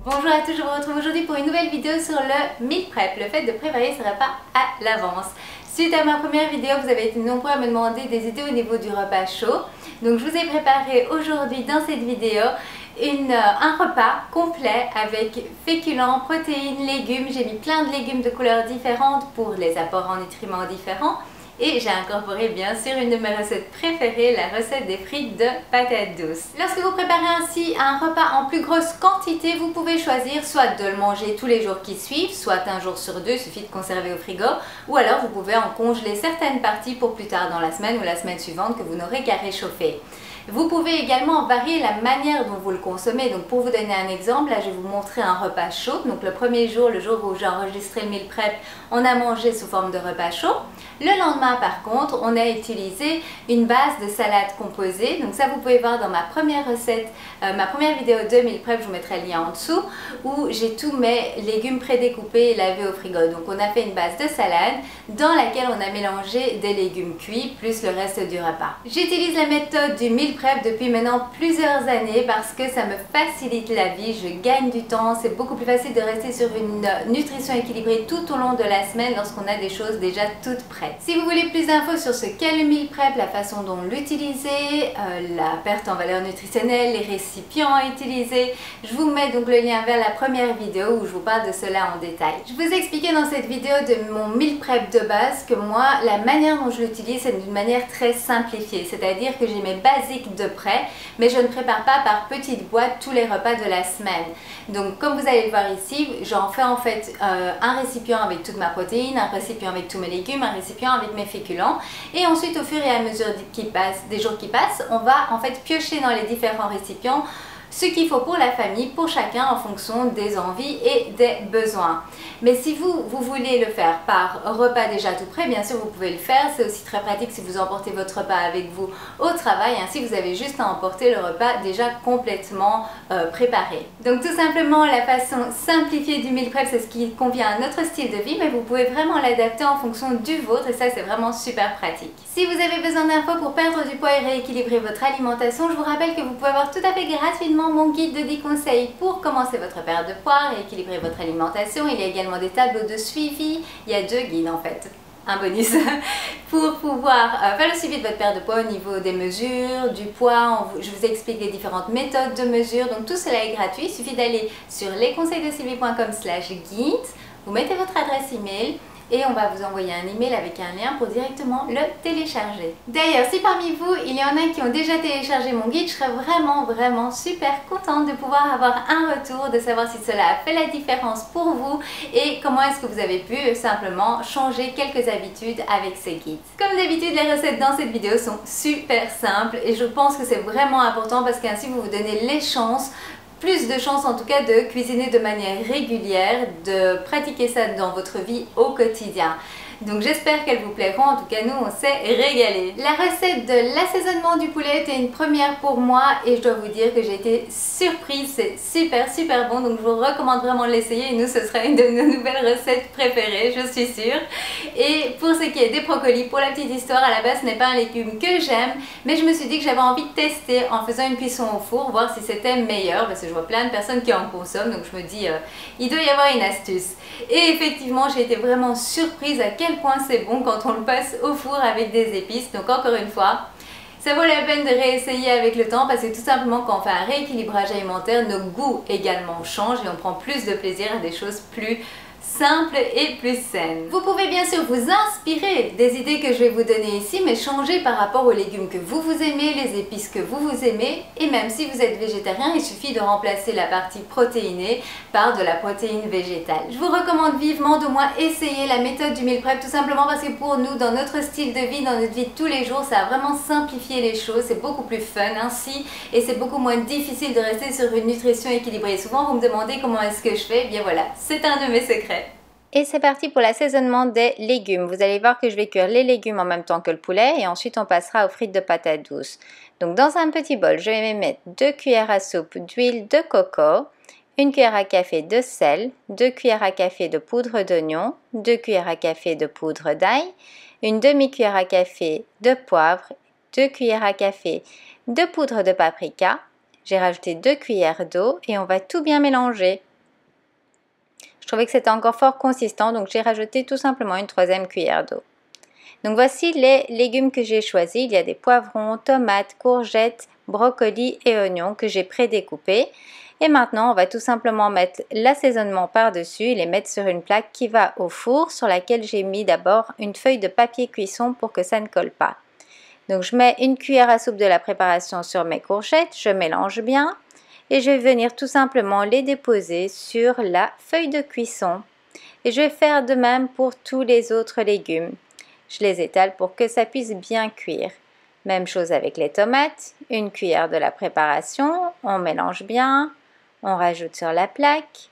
Bonjour à tous, je vous retrouve aujourd'hui pour une nouvelle vidéo sur le meal prep, le fait de préparer ses repas à l'avance. Suite à ma première vidéo, vous avez été nombreux à me demander des idées au niveau du repas chaud. Donc je vous ai préparé aujourd'hui dans cette vidéo un repas complet avec féculents, protéines, légumes. J'ai mis plein de légumes de couleurs différentes pour les apports en nutriments différents. Et j'ai incorporé bien sûr une de mes recettes préférées, la recette des frites de patates douces. Lorsque vous préparez ainsi un repas en plus grosse quantité, vous pouvez choisir soit de le manger tous les jours qui suivent, soit un jour sur deux, il suffit de conserver au frigo, ou alors vous pouvez en congeler certaines parties pour plus tard dans la semaine ou la semaine suivante que vous n'aurez qu'à réchauffer. Vous pouvez également varier la manière dont vous le consommez. Donc pour vous donner un exemple, là je vais vous montrer un repas chaud. Donc le premier jour, le jour où j'ai enregistré le meal prep, on a mangé sous forme de repas chaud. Le lendemain par contre, on a utilisé une base de salade composée. Donc ça vous pouvez voir dans ma première recette, ma première vidéo de meal prep, je vous mettrai le lien en dessous, où j'ai tous mes légumes prédécoupés et lavés au frigo. Donc on a fait une base de salade dans laquelle on a mélangé des légumes cuits plus le reste du repas. J'utilise la méthode du meal prep depuis maintenant plusieurs années parce que ça me facilite la vie, je gagne du temps, c'est beaucoup plus facile de rester sur une nutrition équilibrée tout au long de la semaine lorsqu'on a des choses déjà toutes prêtes. Si vous voulez plus d'infos sur ce qu'est le meal prep, la façon dont l'utiliser, la perte en valeur nutritionnelle, les récipients à utiliser, je vous mets donc le lien vers la première vidéo où je vous parle de cela en détail. Je vous ai expliqué dans cette vidéo de mon meal prep de base que moi, la manière dont je l'utilise, c'est d'une manière très simplifiée, c'est-à-dire que j'ai mes basiques de près, mais je ne prépare pas par petites boîtes tous les repas de la semaine. Donc comme vous allez le voir ici, j'en fais en fait un récipient avec toute ma protéine, un récipient avec tous mes légumes, un récipient avec mes féculents, et ensuite au fur et à mesure des jours qui passent, on va en fait piocher dans les différents récipients ce qu'il faut pour la famille, pour chacun en fonction des envies et des besoins. Mais si vous voulez le faire par repas déjà tout prêt, bien sûr vous pouvez le faire. C'est aussi très pratique si vous emportez votre repas avec vous au travail. Ainsi vous avez juste à emporter le repas déjà complètement préparé. Donc tout simplement la façon simplifiée du meal prep, c'est ce qui convient à notre style de vie, mais vous pouvez vraiment l'adapter en fonction du vôtre et ça c'est vraiment super pratique. Si vous avez besoin d'infos pour perdre du poids et rééquilibrer votre alimentation, je vous rappelle que vous pouvez avoir tout à fait gratuitement mon guide de 10 conseils pour commencer votre perte de poids et équilibrer votre alimentation. Il y a également des tableaux de suivi, il y a 2 guides en fait, un bonus, pour pouvoir faire le suivi de votre perte de poids au niveau des mesures, du poids. Je vous explique les différentes méthodes de mesure, donc tout cela est gratuit. Il suffit d'aller sur lesconseilsdesylvie.com/guide, vous mettez votre adresse email et on va vous envoyer un email avec un lien pour directement le télécharger. D'ailleurs, si parmi vous, il y en a qui ont déjà téléchargé mon guide, je serais vraiment super contente de pouvoir avoir un retour, de savoir si cela a fait la différence pour vous et comment est-ce que vous avez pu simplement changer quelques habitudes avec ce guide. Comme d'habitude, les recettes dans cette vidéo sont super simples et je pense que c'est vraiment important parce qu'ainsi vous vous donnez les chances, plus de chances en tout cas de cuisiner de manière régulière, de pratiquer ça dans votre vie au quotidien. Donc j'espère qu'elles vous plairont, en tout cas nous on s'est régalé. La recette de l'assaisonnement du poulet était une première pour moi et je dois vous dire que j'ai été surprise, c'est super bon, donc je vous recommande vraiment de l'essayer et nous ce sera une de nos nouvelles recettes préférées, je suis sûre. Et pour ce qui est des brocolis, pour la petite histoire, à la base ce n'est pas un légume que j'aime, mais je me suis dit que j'avais envie de tester en faisant une cuisson au four, voir si c'était meilleur, parce que je vois plein de personnes qui en consomment, donc je me dis il doit y avoir une astuce. Et effectivement j'ai été vraiment surprise à quel point c'est bon quand on le passe au four avec des épices. Donc encore une fois, ça vaut la peine de réessayer avec le temps parce que tout simplement quand on fait un rééquilibrage alimentaire, nos goûts également changent et on prend plus de plaisir à des choses plus simple et plus saine. Vous pouvez bien sûr vous inspirer des idées que je vais vous donner ici, mais changer par rapport aux légumes que vous aimez, les épices que vous aimez, et même si vous êtes végétarien, il suffit de remplacer la partie protéinée par de la protéine végétale. Je vous recommande vivement d'au moins essayer la méthode du meal prep, tout simplement parce que pour nous, dans notre style de vie, dans notre vie de tous les jours, ça a vraiment simplifié les choses, c'est beaucoup plus fun ainsi, et c'est beaucoup moins difficile de rester sur une nutrition équilibrée. Souvent vous me demandez comment est-ce que je fais, bien voilà, c'est un de mes secrets. Et c'est parti pour l'assaisonnement des légumes. Vous allez voir que je vais cuire les légumes en même temps que le poulet et ensuite on passera aux frites de patates douces. Donc dans un petit bol, je vais mettre 2 cuillères à soupe d'huile de coco, 1 cuillère à café de sel, 2 cuillères à café de poudre d'oignon, 2 cuillères à café de poudre d'ail, une demi-cuillère à café de poivre 2 cuillères à café de poudre de paprika. J'ai rajouté 2 cuillères d'eau et on va tout bien mélanger. Je trouvais que c'était encore fort consistant, donc j'ai rajouté tout simplement une 3e cuillère d'eau. Donc voici les légumes que j'ai choisis. Il y a des poivrons, tomates, courgettes, brocolis et oignons que j'ai prédécoupés. Et maintenant, on va tout simplement mettre l'assaisonnement par-dessus et les mettre sur une plaque qui va au four sur laquelle j'ai mis d'abord une feuille de papier cuisson pour que ça ne colle pas. Donc je mets une cuillère à soupe de la préparation sur mes courgettes, je mélange bien et je vais venir tout simplement les déposer sur la feuille de cuisson. Et je vais faire de même pour tous les autres légumes. Je les étale pour que ça puisse bien cuire. Même chose avec les tomates, une cuillère de la préparation, on mélange bien, on rajoute sur la plaque.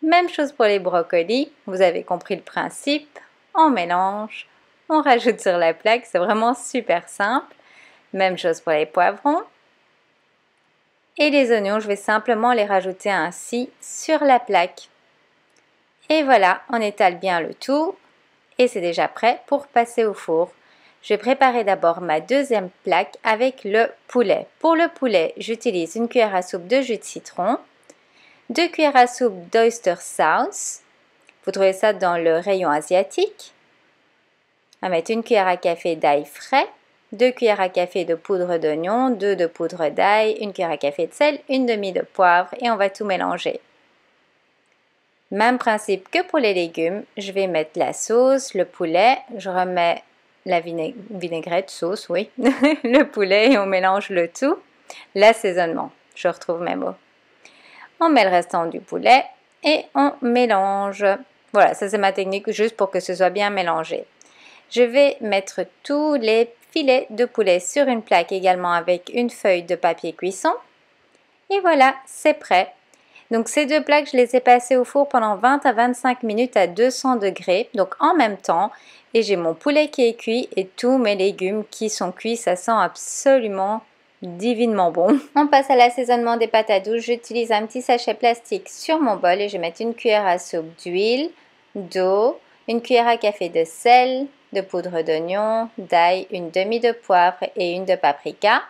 Même chose pour les brocolis, vous avez compris le principe, on mélange, on rajoute sur la plaque, c'est vraiment super simple. Même chose pour les poivrons. Et les oignons, je vais simplement les rajouter ainsi sur la plaque. Et voilà, on étale bien le tout et c'est déjà prêt pour passer au four. Je vais préparer d'abord ma deuxième plaque avec le poulet. Pour le poulet, j'utilise une cuillère à soupe de jus de citron, 2 cuillères à soupe d'oyster sauce. Vous trouvez ça dans le rayon asiatique. On va mettre une cuillère à café d'ail frais, 2 cuillères à café de poudre d'oignon, 2 de poudre d'ail, une cuillère à café de sel, une demi de poivre et on va tout mélanger. Même principe que pour les légumes, je vais mettre la sauce, le poulet, je remets la vinaigrette, sauce, oui, le poulet et on mélange le tout. L'assaisonnement, je retrouve mes mots. On met le restant du poulet et on mélange. Voilà, ça c'est ma technique juste pour que ce soit bien mélangé. Je vais mettre tous les filets de poulet sur une plaque également avec une feuille de papier cuisson. Et voilà, c'est prêt. Donc ces deux plaques, je les ai passées au four pendant 20 à 25 minutes à 200 degrés, donc en même temps. Et j'ai mon poulet qui est cuit et tous mes légumes qui sont cuits, ça sent absolument divinement bon. On passe à l'assaisonnement des pâtes à douce. J'utilise un petit sachet plastique sur mon bol et je vais mettre une cuillère à soupe d'huile, d'eau, une cuillère à café de sel, de poudre d'oignon, d'ail, une demi de poivre et une de paprika.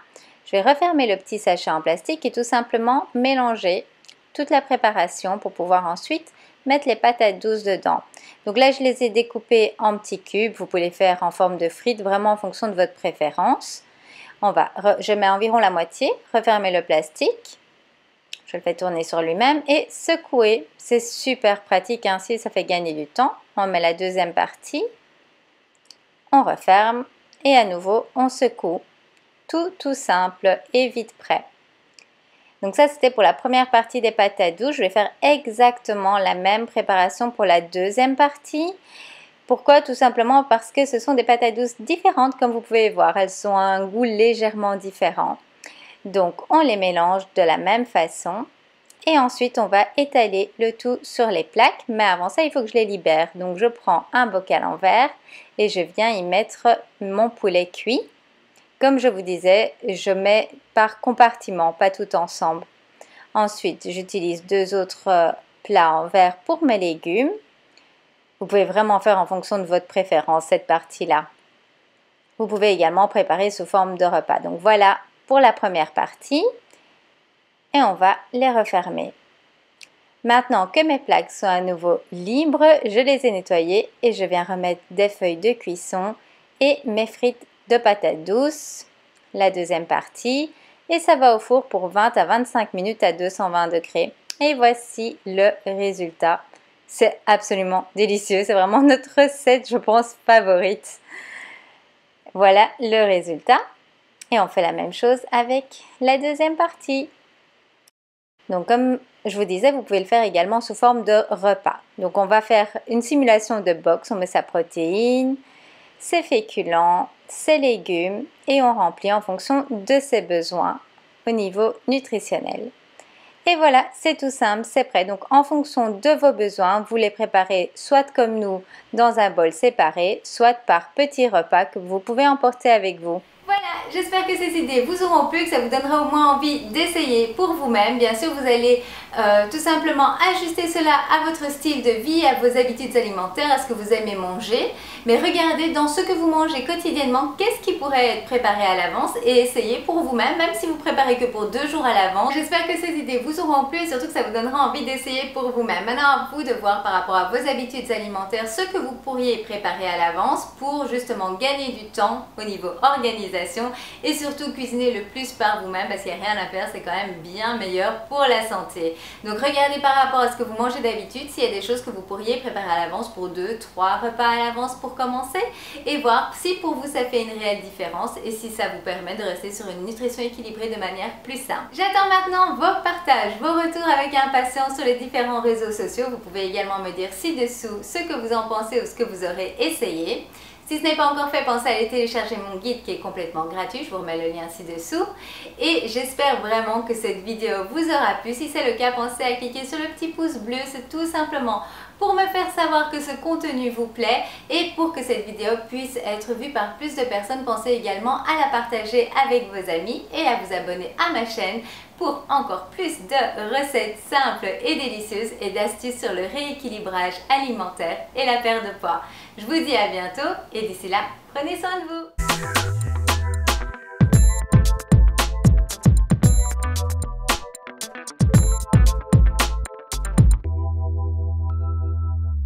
Je vais refermer le petit sachet en plastique et tout simplement mélanger toute la préparation pour pouvoir ensuite mettre les patates douces dedans. Donc là, je les ai découpées en petits cubes. Vous pouvez les faire en forme de frites, vraiment en fonction de votre préférence. Je mets environ la moitié, refermer le plastique. Je le fais tourner sur lui-même et secouer. C'est super pratique, ainsi ça fait gagner du temps. On met la deuxième partie, on referme et à nouveau on secoue. Tout simple et vite prêt. Donc ça c'était pour la première partie des patates douces. Je vais faire exactement la même préparation pour la deuxième partie. Pourquoi? Tout simplement parce que ce sont des patates douces différentes comme vous pouvez voir. Elles ont un goût légèrement différent. Donc on les mélange de la même façon. Et ensuite on va étaler le tout sur les plaques. Mais avant ça il faut que je les libère. Donc je prends un bocal en verre et je viens y mettre mon poulet cuit. Comme je vous disais, je mets par compartiment, pas tout ensemble. Ensuite, j'utilise 2 autres plats en verre pour mes légumes. Vous pouvez vraiment faire en fonction de votre préférence cette partie-là. Vous pouvez également préparer sous forme de repas. Donc voilà pour la première partie. Et on va les refermer. Maintenant que mes plaques sont à nouveau libres, je les ai nettoyées et je viens remettre des feuilles de cuisson et mes frites de patates douces, la deuxième partie, et ça va au four pour 20 à 25 minutes à 220 degrés. Et voici le résultat. C'est absolument délicieux, c'est vraiment notre recette, je pense, favorite. Voilà le résultat. Et on fait la même chose avec la deuxième partie. Donc comme je vous disais, vous pouvez le faire également sous forme de repas. Donc on va faire une simulation de box, on met sa protéine, ses féculents, ses légumes et on remplit en fonction de ses besoins au niveau nutritionnel. Et voilà, c'est tout simple, c'est prêt. Donc en fonction de vos besoins, vous les préparez soit comme nous dans un bol séparé, soit par petits repas que vous pouvez emporter avec vous. Voilà, j'espère que ces idées vous auront plu, que ça vous donnera au moins envie d'essayer pour vous-même. Bien sûr, vous allez tout simplement ajuster cela à votre style de vie, à vos habitudes alimentaires, à ce que vous aimez manger. mais regardez dans ce que vous mangez quotidiennement, qu'est-ce qui pourrait être préparé à l'avance et essayez pour vous-même, même si vous préparez que pour 2 jours à l'avance. J'espère que ces idées vous auront plu et surtout que ça vous donnera envie d'essayer pour vous-même. Maintenant à vous de voir par rapport à vos habitudes alimentaires ce que vous pourriez préparer à l'avance pour justement gagner du temps au niveau organisation et surtout cuisiner le plus par vous-même parce qu'il n'y a rien à faire, c'est quand même bien meilleur pour la santé. Donc regardez par rapport à ce que vous mangez d'habitude s'il y a des choses que vous pourriez préparer à l'avance pour 2-3 repas à l'avance pour commencer et voir si pour vous ça fait une réelle différence et si ça vous permet de rester sur une nutrition équilibrée de manière plus simple. J'attends maintenant vos partages, vos retours avec impatience sur les différents réseaux sociaux. Vous pouvez également me dire ci-dessous ce que vous en pensez ou ce que vous aurez essayé. Si ce n'est pas encore fait, pensez à aller télécharger mon guide qui est complètement gratuit, je vous remets le lien ci-dessous. Et j'espère vraiment que cette vidéo vous aura plu. Si c'est le cas, pensez à cliquer sur le petit pouce bleu, c'est tout simplement pour me faire savoir que ce contenu vous plaît et pour que cette vidéo puisse être vue par plus de personnes. Pensez également à la partager avec vos amis et à vous abonner à ma chaîne pour encore plus de recettes simples et délicieuses et d'astuces sur le rééquilibrage alimentaire et la perte de poids. Je vous dis à bientôt et d'ici là, prenez soin de vous.